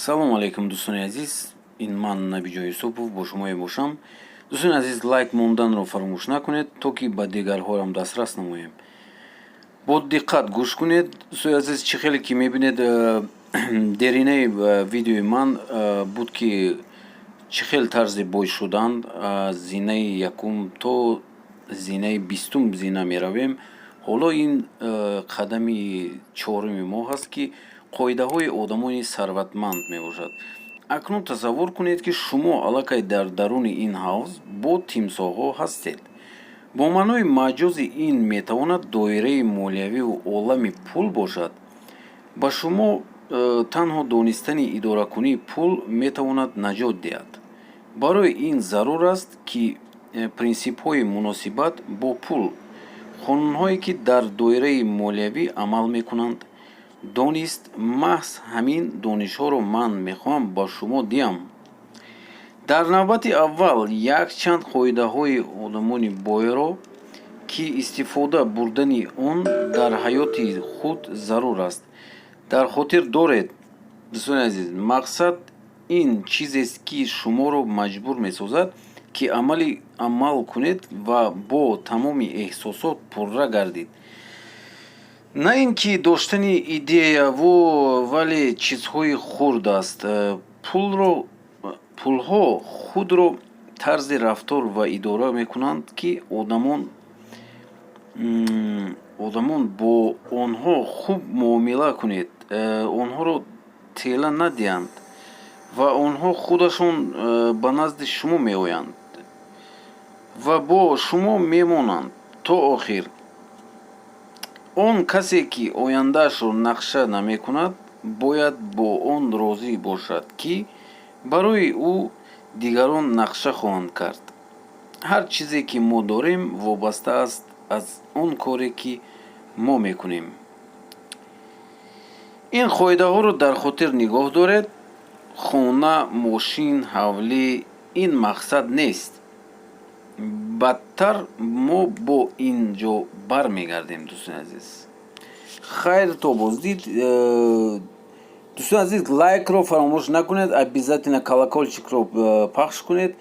Салом алейкум дӯстони азиз, ин ман Набиҷои Юсупов бо шумо мебошам. Дӯстони азиз, лайк монданро фаромӯш накунед, то ки ба дигарҳоам дастрас намоем. Бо диққат гӯш кунед. Дӯстони азиз, чӣ хеле ки мебинед деринаи видеои ман буд ки чӣ хел тарзи бой шудан зинаи якум то зинаи бистум зина меравем. ҳоло ин қадами чорumi мо ҳаст ки қоидаҳои одамони сарватманд мебошад. Акнун тасаввур кунед ки шумо аллакай дар даруни ин ҳавз бо тимсоҳҳо ҳастед. Бо маънои маҷози ин метавонад доираи молиявиву олами пул бошад. Ба шумо танҳо донистани идоракунии пул метавонад наҷот диҳад. Барои ин зарур аст ки принсипҳои муносибат бо пул, қонунҳое ки дар доираи молиявӣ амал мекунанд, донист. маҳз ҳамин донишҳоро ман мехоҳам ба шумо диҳам. Дар навбати аввал якчанд қоидаҳои одамони бойро ки истифода бурдани он дар ҳаёти худ зарур аст. Дар хотир доред, дӯстони азиз, мақсад ин чизест ки шуморо маҷбур месозад ки амал кунед ва бо тамоми эҳсосот пурра гардид. На ин ки доштани идеяву вале чизҳои хурд аст. Пулҳо худро тарзи рафтор ва идора мекунанд ки одамон бо онҳо хуб муомила кунед, онҳоро тела надиҳанд ва онҳо худашон ба назди шумо меоянд ва бо шумо мемонанд то охир. Он касе ки ояндаашро нақша намекунад, бояд бо он розӣ бошад ки барои ӯ дигарон нақша хоҳанд кард. Ҳар чизе ки мо дорем вобаста аст аз он коре ки мо мекунем. ин қоидаҳоро дар хотир нигоҳ доред. хона, мошин, ҳавлӣ ин мақсад нест. бадтар мо бо ин ҷо бармегардем. дӯстони азиз, хайр, то боздид. дӯстони азиз, лайкро фаромӯш накунед, обязательно колокольчикро пахш кунед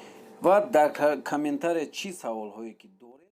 ва дар комментария чӣ саволҳое ки